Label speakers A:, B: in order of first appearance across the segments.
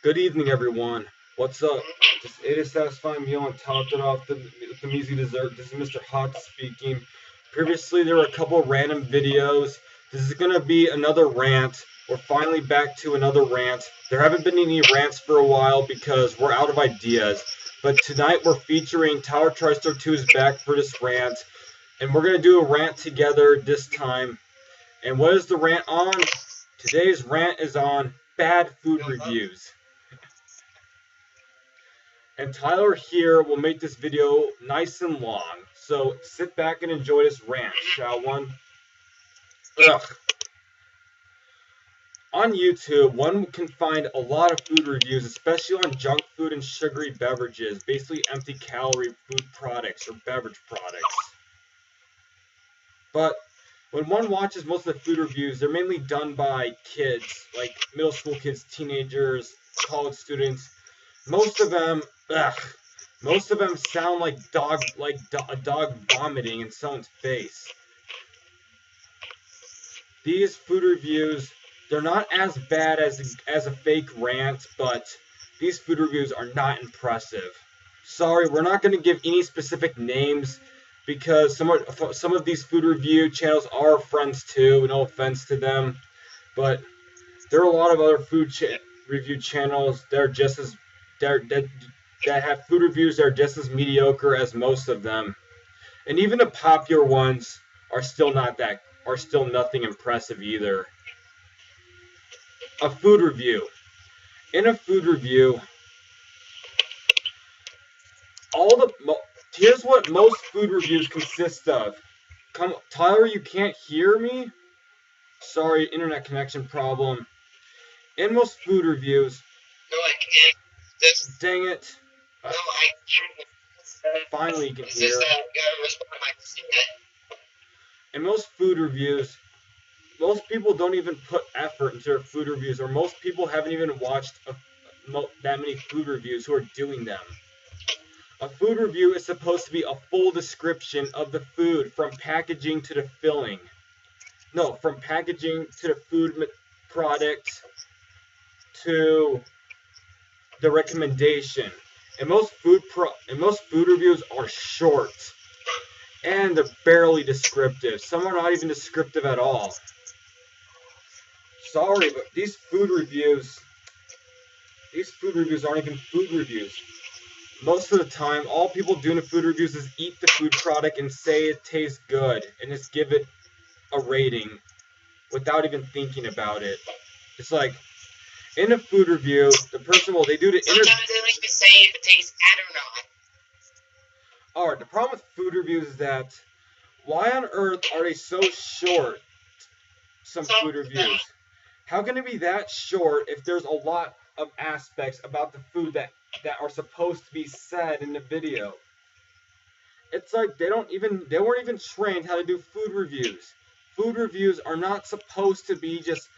A: Good evening, everyone. What's up? It is satisfying meal and topped it off with the measly dessert. This is Mr. Hot speaking. Previously, there were a couple of random videos. This is going to be another rant. We're finally back to another rant. There haven't been any rants for a while because we're out of ideas. But tonight, we're featuring Tower TriStar 2 is back for this rant. And we're going to do a rant together this time. And what is the rant on? Today's rant is on bad food reviews. And Tyler here will make this video nice and long. So sit back and enjoy this rant, shall one? Ugh. On YouTube, one can find a lot of food reviews, especially on junk food and sugary beverages, basically empty calorie food products or beverage products. But when one watches most of the food reviews, they're mainly done by kids, like middle school kids, teenagers, college students. Most of them sound like a dog vomiting in someone's face. These food reviews, they're not as bad as a fake rant, but these food reviews are not impressive. Sorry, we're not going to give any specific names because some of these food review channels are our friends too. No offense to them, but there are a lot of other food review channels that have food reviews that are just as mediocre as most of them, and even the popular ones are still nothing impressive either. A food review. In a food review, here's what most food reviews consist of. Tyler, you can't hear me? Sorry, internet connection problem. In most food reviews,
B: no, I can't.
A: Dang it.
B: No, I can't.
A: Finally, you can hear. In most food reviews, most people don't even put effort into their food reviews, or most people haven't even watched that many food reviews who are doing them. A food review is supposed to be a full description of the food, from packaging to the filling. No, from packaging to the food product to the recommendation. And most food reviews are short, and they're barely descriptive. Some are not even descriptive at all. Sorry, but these food reviews aren't even food reviews. Most of the time, all people do in food reviews is eat the food product and say it tastes good, and just give it a rating without even thinking about it. It's like, in a food review, the person they do the interview.
B: Sometimes they like to say if it tastes bad or not.
A: Alright, the problem with food reviews is that, why on earth are they so short? Some food reviews. How can it be that short if there's a lot of aspects about the food that are supposed to be said in the video? It's like they weren't even trained how to do food reviews. Food reviews are not supposed to be just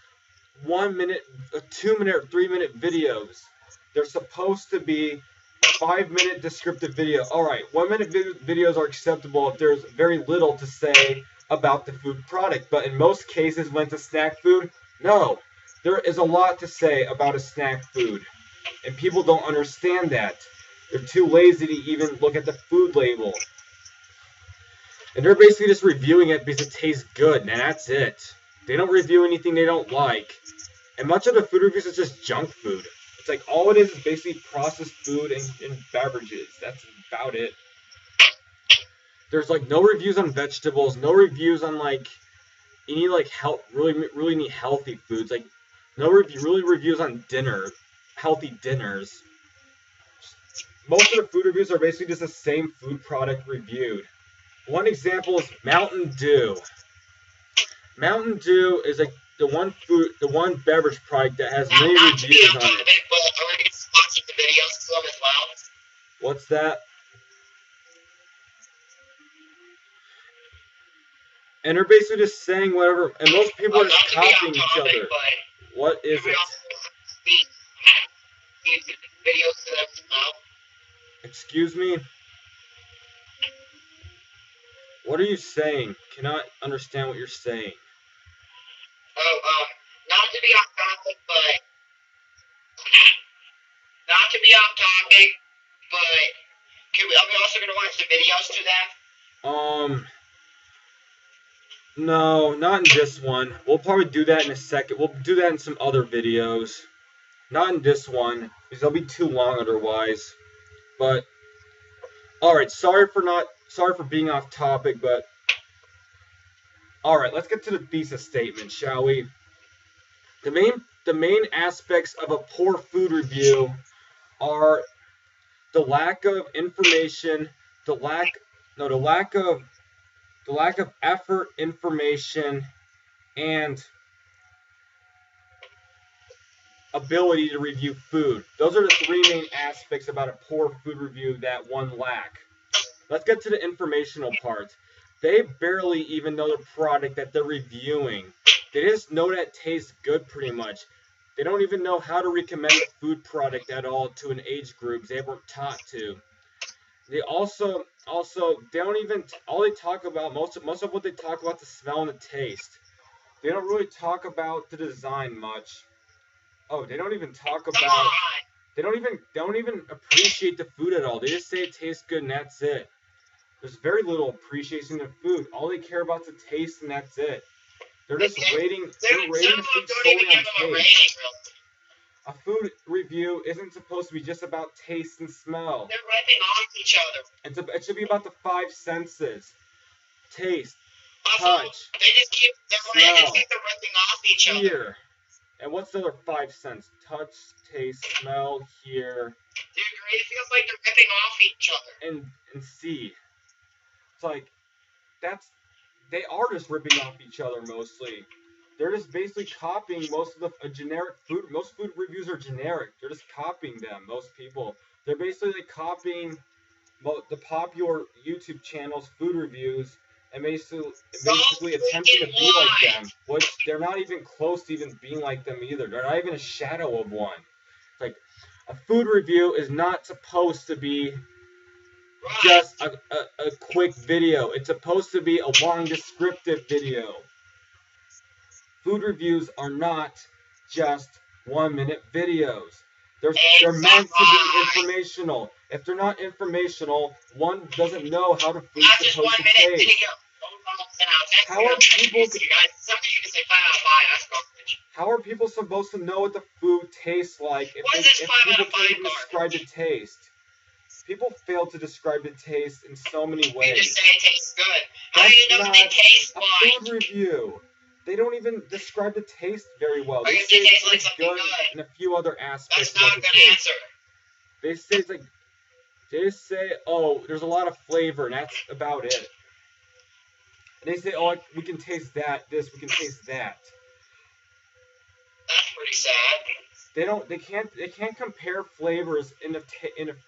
A: 1 minute, 2 minute, 3 minute videos. They're supposed to be 5 minute descriptive video. Alright, 1 minute videos are acceptable if there's very little to say about the food product. But in most cases, when it's a snack food, no. There is a lot to say about a snack food. And people don't understand that. They're too lazy to even look at the food label. And they're basically just reviewing it because it tastes good, and that's it. They don't review anything they don't like. And much of the food reviews is just junk food. It's like all it is basically processed food and beverages. That's about it. There's like no reviews on vegetables, no reviews on like any like really neat healthy foods. Like no reviews on healthy dinners. Most of the food reviews are basically just the same food product reviewed. One example is Mountain Dew. Mountain Dew is like the one beverage product that has many reviews on it. What's that? And they're basically just saying whatever, and most people are just copying each other. What is it? Excuse me? What are you saying? Cannot understand what you're saying.
B: Not to be off topic, but off topic, but are we also going to watch the videos to them?
A: No, not in this one. We'll probably do that in a second. We'll do that in some other videos. Not in this one, because they'll be too long otherwise. But alright, sorry for being off topic, but alright, let's get to the thesis statement, shall we? The main aspects of a poor food review are the lack of information, the lack of effort, information, and ability to review food. Those are the three main aspects about a poor food review that one lack. Let's get to the informational part. They barely even know the product that they're reviewing. They just know that it tastes good pretty much. They don't even know how to recommend a food product at all to an age group they weren't taught to. They also they don't even all they talk about most of what they talk about is the smell and the taste. They don't really talk about the design much. Oh, they don't even talk about they don't even appreciate the food at all. They just say it tastes good and that's it. There's very little appreciation of food. All they care about is the taste and that's it. They're just rating food solely on taste. A food review isn't supposed to be just about taste and smell.
B: They're ripping off each other.
A: It should be about the five senses. Taste,
B: Also,
A: touch,
B: they're ripping off each other.
A: hear. And what's the other five senses? Touch, taste, smell, hear.
B: Do you agree? It feels like they're ripping off each other.
A: And see. It's like they are just ripping off each other mostly. They're just basically copying most of the generic food. Most food reviews are generic. They're just copying them. Most people. They're basically copying the popular YouTube channels' food reviews and basically attempting to be like them, which they're not even close to even being like them either. They're not even a shadow of one. It's like a food review is not supposed to be just a quick video. It's supposed to be a long descriptive video. Food reviews are not just 1-minute videos. They're meant to be informational. If they're not informational, one doesn't know how the food's supposed to taste. How are people supposed to know what the food tastes like if people can't even describe the taste? People fail to describe the taste in so many ways.
B: You just say it tastes good. How do you know what they taste like?
A: A food review. They don't even describe the taste very well. They say
B: it
A: it tastes good in a few other aspects.
B: That's not a good answer.
A: They say it's like they just say, oh, there's a lot of flavor, and that's about it. And they say, oh, we can taste that. We can taste that.
B: That's pretty sad.
A: They can't compare flavors in a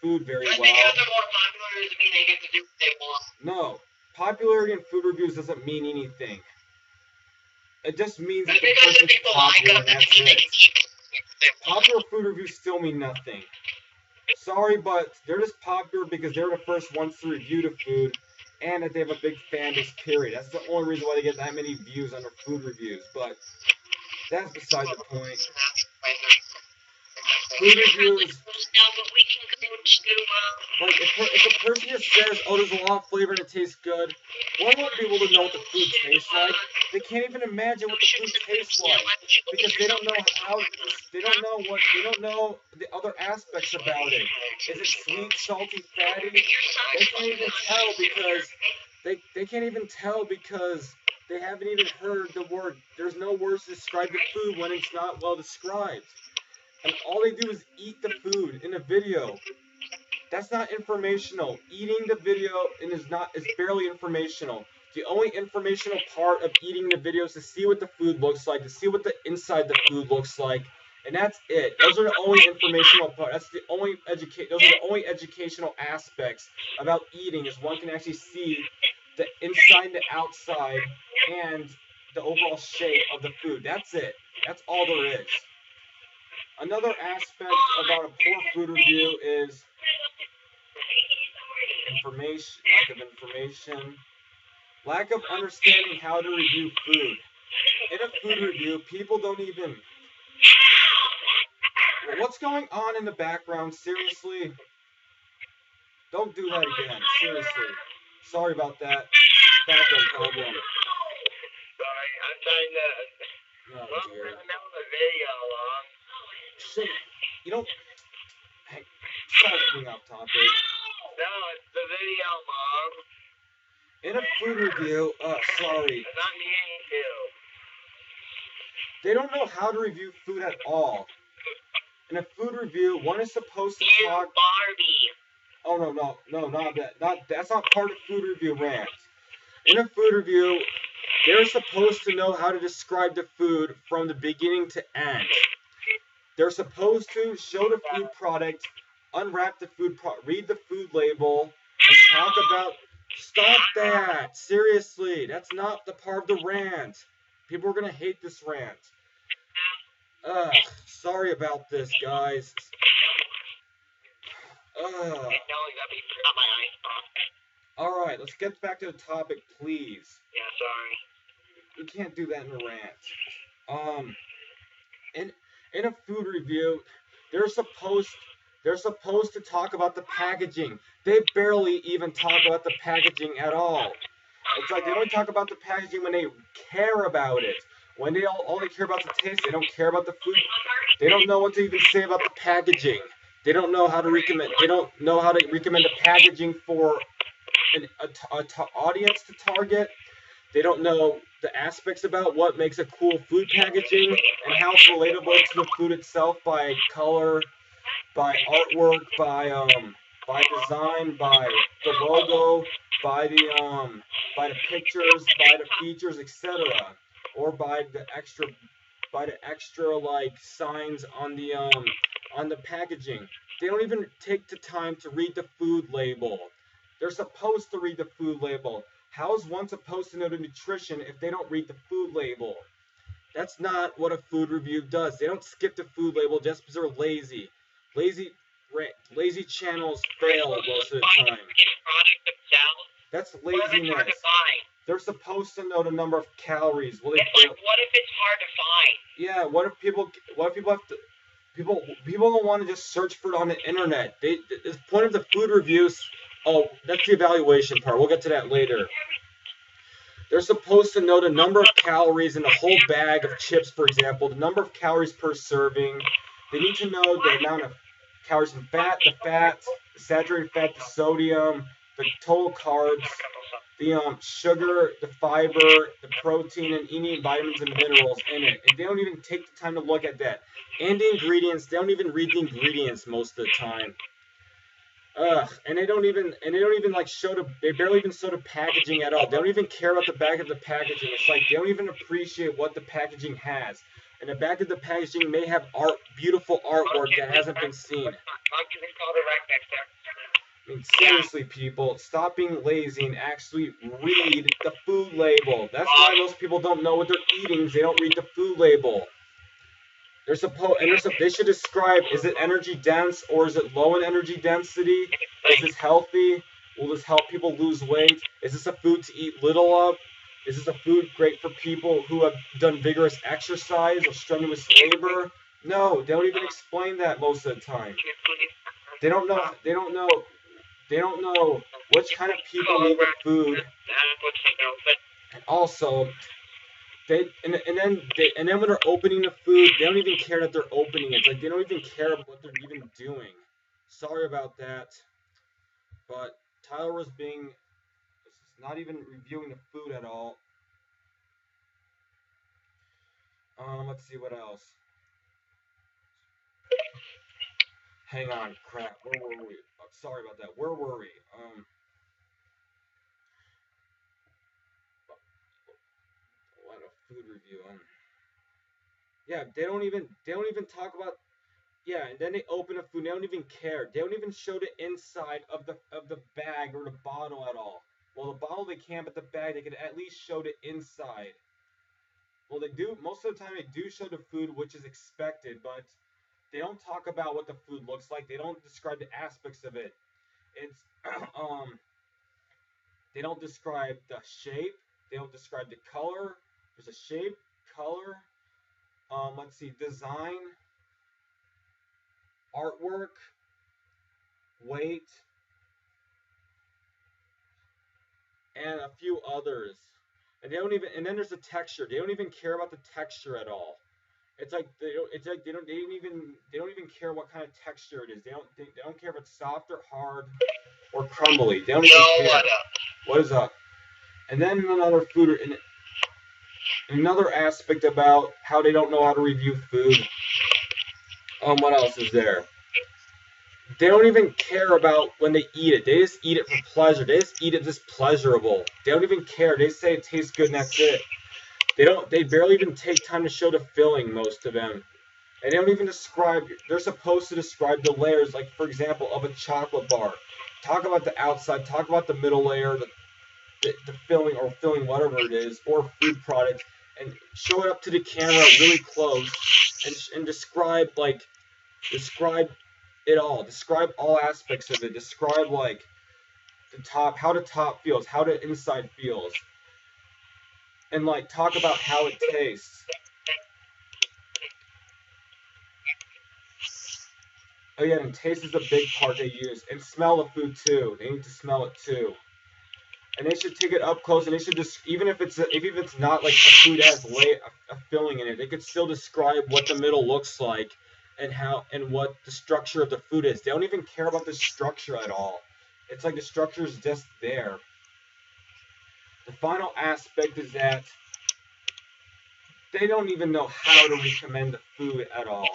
A: food very well.
B: Because they're more popular doesn't mean they get to do what they want.
A: No, popularity in food reviews doesn't mean anything. It just means that the
B: because
A: person's
B: people
A: popular,
B: like them,
A: that's
B: doesn't mean they
A: it.
B: can keep it.
A: Popular food reviews still mean nothing. Sorry, but they're just popular because they're the first ones to review the food, and that they have a big fan base, period. That's the only reason why they get that many views on their food reviews, but that's beside the point. Food reviews, like, if a person just says, oh, there's a lot of flavor and it tastes good, one won't be able to know what the food tastes like. They can't even imagine what the food tastes like, because they don't know the other aspects about it. Is it sweet, salty, fatty? They can't even tell because they haven't even heard the word. There's no words to describe the food when it's not well described. And all they do is eat the food in a video. That's not informational. Eating the video is barely informational. The only informational part of eating the video is to see what the food looks like, to see what the inside the food looks like, and that's it. Those are the only informational part. Those are the only educational aspects about eating, is one can actually see the inside and the outside and the overall shape of the food. That's it. That's all there is. Another aspect about a poor food review is lack of information, lack of understanding how to review food. In a food review, people don't even... What's going on in the background? Seriously? Don't do that again. Seriously. Sorry about that background problem.
B: Sorry, I'm trying to.
A: Oh,
B: Well,
A: dear.
B: in the middle of the video,
A: Shouldn't. You don't. Hey, sorry for being off topic.
B: No, it's the video, Mom.
A: In a food review, sorry.
B: It's not meaning to.
A: They don't know how to review food at all. In a food review, one is supposed to talk.
B: Barbie.
A: Oh no, not that. That's not part of food review rant. In a food review, they're supposed to know how to describe the food from the beginning to end. They're supposed to show the food product, unwrap the food read the food label, and talk about. Stop that! Seriously, that's not the part of the rant. People are gonna hate this rant. Ugh, sorry about this, guys. Ugh. Alright, let's get back to the topic, please.
B: Yeah, sorry.
A: You can't do that in a rant. In a food review, they're supposed to talk about the packaging. They barely even talk about the packaging at all. It's like they only talk about the packaging when they care about it. When they all they care about is the taste, they don't care about the food. They don't know what to even say about the packaging. They don't know how to recommend. They don't know how to recommend the packaging for an audience to target. They don't know the aspects about what makes a cool food packaging and how it's relatable to the food itself by color, by artwork, by design, by the logo, by the pictures, by the features, etc., or by the extra like signs on the packaging. They don't even take the time to read the food label. They're supposed to read the food label. How is one supposed to know the nutrition if they don't read the food label? That's not what a food review does. They don't skip the food label just because they're lazy. Lazy channels fail most of the time. That's laziness. They're supposed to know the number of calories. Well,
B: what if it's hard to find?
A: Yeah, what if people have to people don't want to just search for it on the internet. The point of the food reviews. Oh, that's the evaluation part. We'll get to that later. They're supposed to know the number of calories in a whole bag of chips, for example, the number of calories per serving. They need to know the amount of calories in fat, the saturated fat, the sodium, the total carbs, the sugar, the fiber, the protein, and any vitamins and minerals in it. And they don't even take the time to look at that. And the ingredients, they don't even read the ingredients most of the time. And they don't even like they barely even show the packaging at all. They don't even care about the back of the packaging. It's like they don't even appreciate what the packaging has. And the back of the packaging may have beautiful artwork that hasn't been seen. I mean, seriously, people, stop being lazy and actually read the food label. That's why most people don't know what they're eating, because they don't read the food label. They should describe, is it energy dense or is it low in energy density? Is this healthy? Will this help people lose weight? Is this a food to eat little of? Is this a food great for people who have done vigorous exercise or strenuous labor? No, they don't even explain that most of the time. They don't know which kind of people need the food. And also, and then when they're opening the food, they don't even care that they're opening it. It's like they don't even care what they're even doing. Sorry about that, but Tyler was not even reviewing the food at all. Let's see what else. Hang on, crap. Where were we? Sorry about that. Where were we? What a food review. Yeah, they don't even talk about. Yeah, and then they open a food. They don't even care. They don't even show the inside of the bag or the bottle at all. Well, the bottle they can, but the bag they could at least show the inside. Well, they do. Most of the time, they do show the food, which is expected, but they don't talk about what the food looks like. They don't describe the aspects of it. It's they don't describe the shape. They don't describe the color. There's a shape, color. Let's see, design. artwork, weight, and a few others. And they don't even. And then there's the texture. They don't even care about the texture at all. It's like they don't. It's like they don't. They don't even care what kind of texture it is. They don't care if it's soft or hard or crumbly. They don't even care. What is up? And then another aspect about how they don't know how to review food. What else is there? They don't even care about when they eat it. They just eat it for pleasure. They just eat it just pleasurable. They don't even care. They say it tastes good and that's it. They barely even take time to show the filling, most of them. And they don't even describe, they're supposed to describe the layers, like, for example, of a chocolate bar. Talk about the outside, talk about the middle layer, the filling, or filling whatever it is, or food product, and show it up to the camera really close, and describe it all. Describe all aspects of it. Describe, like, how the top feels, how the inside feels. And, like, talk about how it tastes. Oh yeah, and taste is a big part they use. And smell the food too. They need to smell it too. And they should take it up close, and they should just, even if it's not like a food that has a filling in it, they could still describe what the middle looks like and what the structure of the food is. They don't even care about the structure at all. It's like the structure is just there. The final aspect is that they don't even know how to recommend the food at all.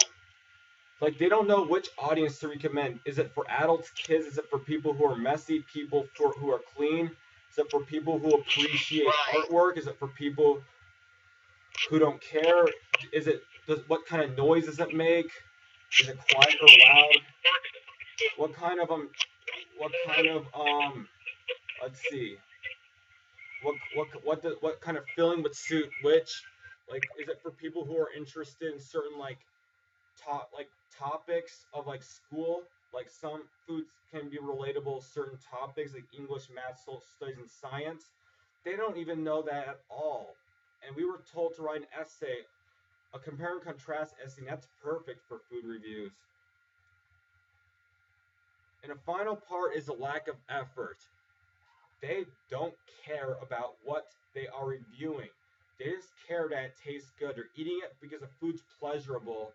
A: Like, they don't know which audience to recommend. Is it for adults, kids? Is it for people who are messy, people who are clean? Is it for people who appreciate artwork? Is it for people who don't care? What kind of noise does it make? Is it quiet or loud? What kind of let's see. What kind of filling would suit which? Like, is it for people who are interested in certain topics of like school? Like, some foods can be relatable to certain topics like English, math, social studies, and science. They don't even know that at all. And we were told to write an essay, a compare and contrast essay, and that's perfect for food reviews. And the final part is the lack of effort. They don't care about what they are reviewing. They just care that it tastes good. They're eating it because the food's pleasurable.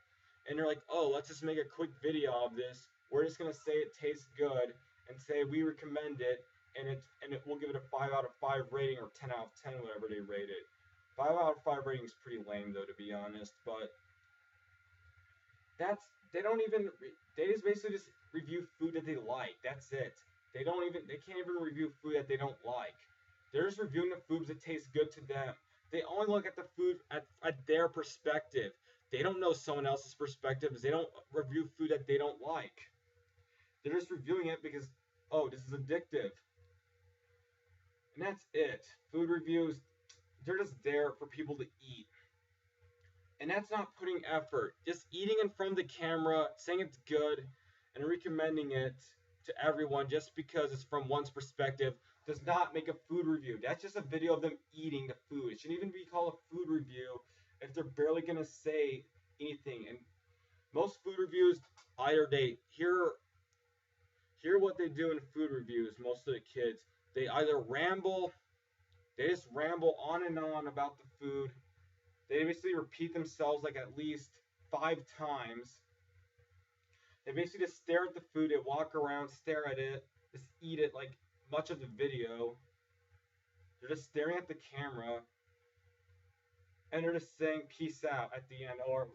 A: And they're like, oh, let's just make a quick video of this. We're just going to say it tastes good and say we recommend it. And we'll give it a 5 out of 5 rating, or 10 out of 10, whatever they rate it. 5 out of 5 rating is pretty lame, though, to be honest. But they just basically just review food that they like. That's it. They can't even review food that they don't like. They're just reviewing the foods that taste good to them. They only look at the food at their perspective. They don't know someone else's perspective. They don't review food that they don't like. They're just reviewing it because, oh, this is addictive. And that's it. Food reviews, they're just there for people to eat. And that's not putting effort. Just eating in front of the camera, saying it's good, and recommending it to everyone just because it's from one's perspective does not make a food review. That's just a video of them eating the food. It shouldn't even be called a food review if they're barely going to say anything. And most food reviews, either they hear what they do in food reviews, most of the kids, they either just ramble on and on about the food. They basically repeat themselves like at least 5 times. They basically just stare at the food, they walk around, stare at it, just eat it like much of the video. They're just staring at the camera, and they're just saying peace out at the end, or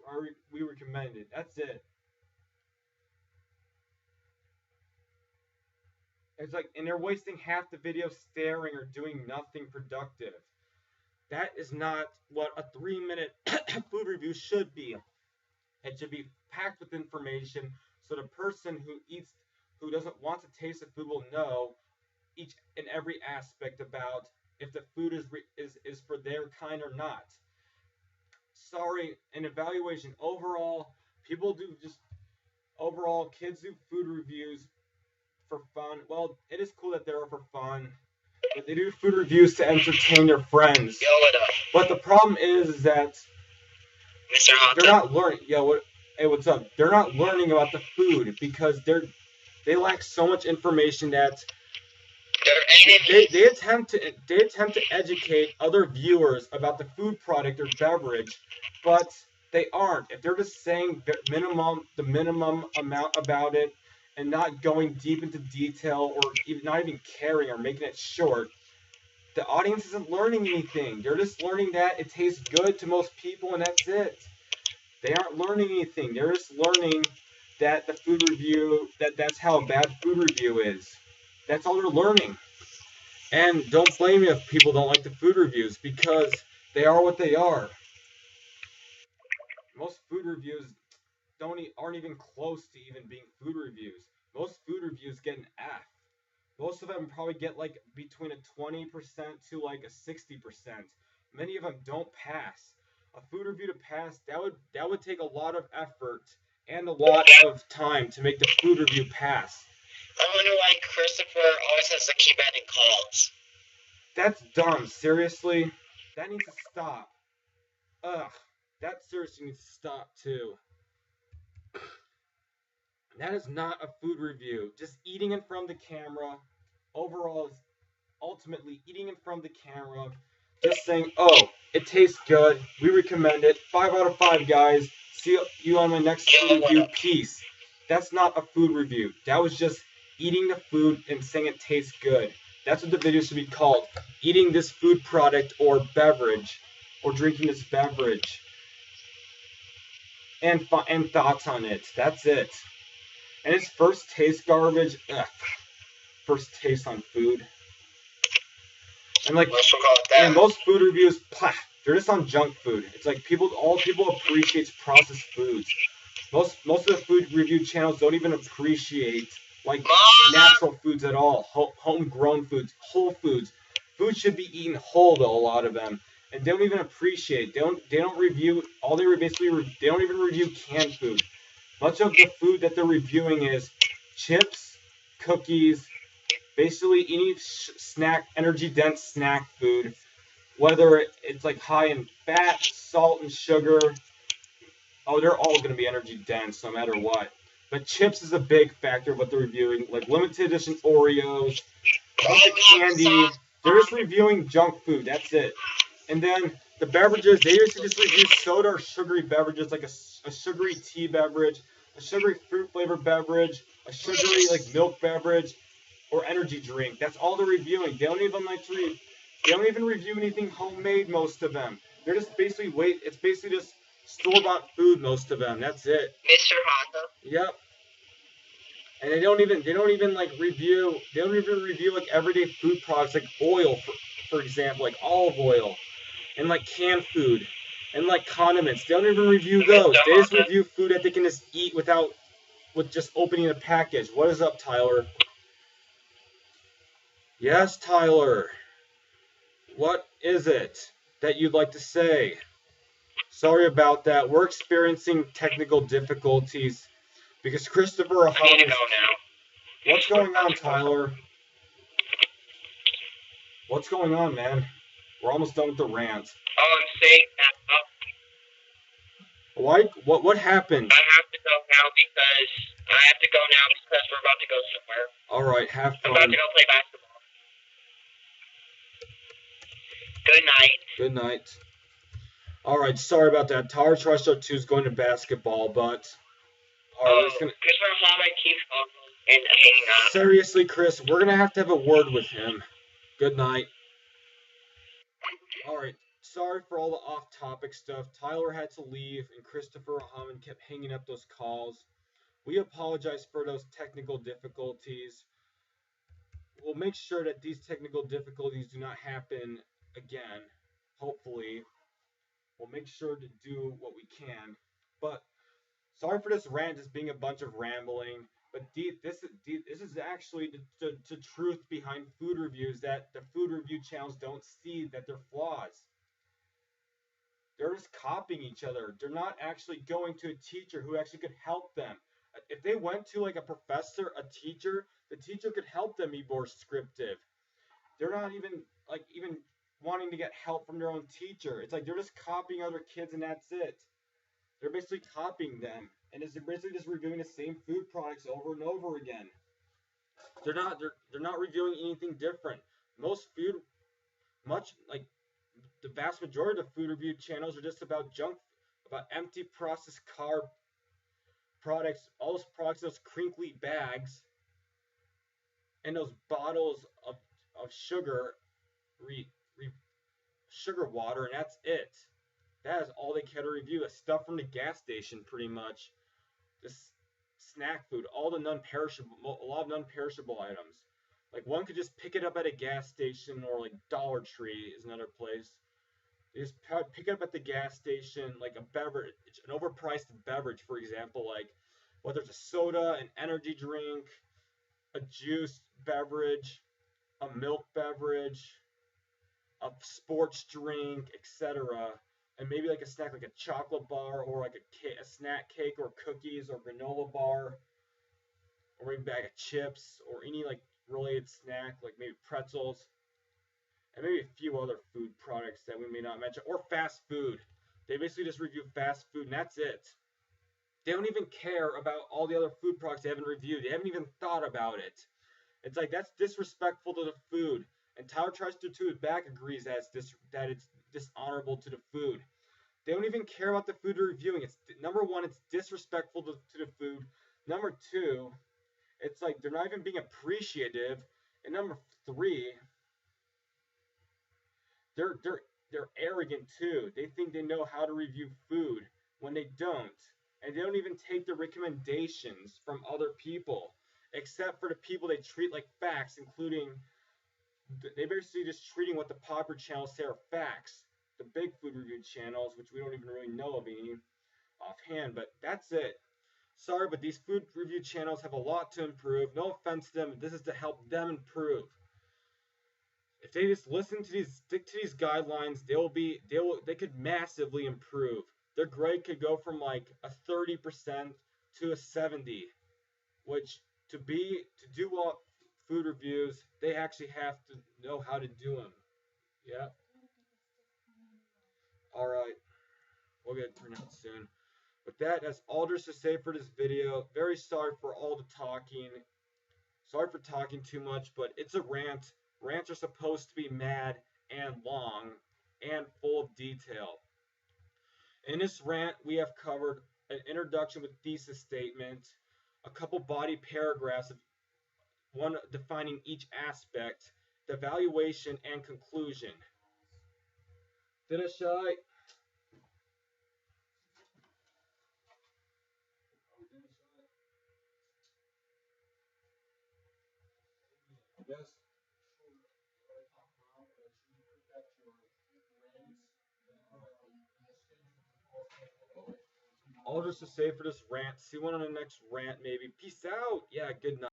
A: we recommend it. That's it. It's like, and they're wasting half the video staring or doing nothing productive. That is not what a 3-minute food review should be. It should be packed with information, so the person who doesn't want to taste the food will know each and every aspect about if the food is for their kind or not. Sorry, an evaluation. Overall, kids do food reviews for fun. Well, it is cool that they're for fun, but they do food reviews to entertain their friends. But the problem is that they're not learning. Yeah, what? Hey, what's up? They're not learning about the food because they lack so much information that they attempt to educate other viewers about the food product or beverage, but they aren't. If they're just saying the minimum amount about it and not going deep into detail or even, not even caring or making it short, the audience isn't learning anything. They're just learning that it tastes good to most people and that's it. They aren't learning anything. They're just learning that the food review that's how a bad food review is. That's all they're learning. And don't blame me if people don't like the food reviews because they are what they are. Most food reviews aren't even close to even being food reviews. Most food reviews get an F. Most of them probably get like between a 20% to like a 60%. Many of them don't pass. A food review to pass, that would take a lot of effort and a lot of time to make the food review pass.
B: I wonder why Christopher always has to keep adding calls.
A: That's dumb. Seriously? That needs to stop. Ugh. That seriously needs to stop too. That is not a food review. Just eating in front of the camera. Overall, ultimately eating in front of the camera. Just saying, oh, it tastes good. We recommend it. 5 out of 5, guys. See you on my next food review. Peace. That's not a food review. That was just eating the food and saying it tastes good. That's what the video should be called. Eating this food product or beverage, or drinking this beverage. And thoughts on it. That's it. And its first taste garbage. Ugh. First taste on food. And like, and most food reviews, they're just on junk food. It's like all people appreciate processed foods. Most of the food review channels don't even appreciate like natural foods at all, homegrown foods, whole foods. Food should be eaten whole though, a lot of them, and they don't even appreciate. They don't review. They don't even review canned food. Much of the food that they're reviewing is chips, cookies, basically any energy dense snack food, whether it's like high in fat, salt, and sugar. Oh, they're all going to be energy dense no matter what. But chips is a big factor of what they're reviewing, like limited edition Oreos, a bunch of candy. They're just reviewing junk food. That's it. And then the beverages, they used to just review soda or sugary beverages, like a sugary tea beverage, a sugary fruit flavored beverage, a sugary like milk beverage, or energy drink. That's all they're reviewing. They don't even they don't even review anything homemade. Most of them. They're just basically It's basically just store bought food. Most of them. That's it.
B: Mr. Honda.
A: Yep. And they don't even like review. They don't even review like everyday food products like oil, for example, like olive oil, and like canned food, and like condiments. They don't even review those. They just review food that they can just eat with just opening a package. What is up, Tyler? Yes, Tyler. What is it that you'd like to say? Sorry about that. We're experiencing technical difficulties because Christopher.
B: I need to go now.
A: What's going on, Tyler? What's going on, man? We're almost done with the rant.
B: Oh, I'm saying that.
A: Why? What happened?
B: I have to go now because we're about to go somewhere.
A: All right, have fun.
B: I'm about to go play basketball. Good night.
A: Good night. All right, sorry about that. Tyler Trusher 2 is going to basketball, but
B: Christopher Honda keeps on and hanging up.
A: Seriously, Chris, we're gonna have to have a word with him. Good night. All right. Sorry for all the off-topic stuff. Tyler had to leave, and Christopher Hammond kept hanging up those calls. We apologize for those technical difficulties. We'll make sure that these technical difficulties do not happen again. Hopefully, we'll make sure to do what we can. But sorry for this rant just being a bunch of rambling. But this is actually the truth behind food reviews that the food review channels don't see, that they're flaws. They're just copying each other. They're not actually going to a teacher who actually could help them. If they went to like a professor, a teacher, the teacher could help them be more scriptive. They're not even wanting to get help from their own teacher. It's like they're just copying other kids and that's it. They're basically copying them. and is basically just reviewing the same food products over and over again. They're not reviewing anything different. Most food, much like the vast majority of food review channels, are just about junk, about empty processed carb products, all those products, those crinkly bags, and those bottles of sugar, sugar water, and that's it. That is all they care to review. It's stuff from the gas station, pretty much. Just snack food, all the non-perishable, a lot of non-perishable items. Like one could just pick it up at a gas station, or like Dollar Tree is another place. They just pick it up at the gas station, like a beverage, an overpriced beverage, for example, like whether it's a soda, an energy drink, a juice beverage, a milk beverage, a sports drink, etc. And maybe like a snack, like a chocolate bar, or like a snack cake, or cookies, or granola bar, or maybe a bag of chips, or any like related snack, like maybe pretzels, and maybe a few other food products that we may not mention, or fast food. They basically just review fast food, and that's it. They don't even care about all the other food products they haven't reviewed. They haven't even thought about it. It's like, that's disrespectful to the food. And Tyler tries to his back agrees that it's dishonorable to the food. They don't even care about the food they're reviewing. It's number one, it's disrespectful to the food. Number two, it's like they're not even being appreciative. And number three, they're arrogant too. They think they know how to review food when they don't. And they don't even take the recommendations from other people, except for the people they treat like facts, including, they basically just treating what the popular channels say are facts. The big food review channels, which we don't even really know of any offhand, but that's it. Sorry, but these food review channels have a lot to improve. No offense to them, this is to help them improve. If they just stick to these guidelines, they could massively improve. Their grade could go from like a 30% to a 70, which to do well food reviews, they actually have to know how to do them. Yeah. All right. We'll get turned out soon. With that, that's all there's to say for this video. Very sorry for all the talking. Sorry for talking too much, but it's a rant. Rants are supposed to be mad and long and full of detail. In this rant, we have covered an introduction with thesis statement, a couple body paragraphs of one defining each aspect, the evaluation, and conclusion. Finish, I. Yes. All just to say for this rant. See one on the next rant, maybe. Peace out. Yeah, good night.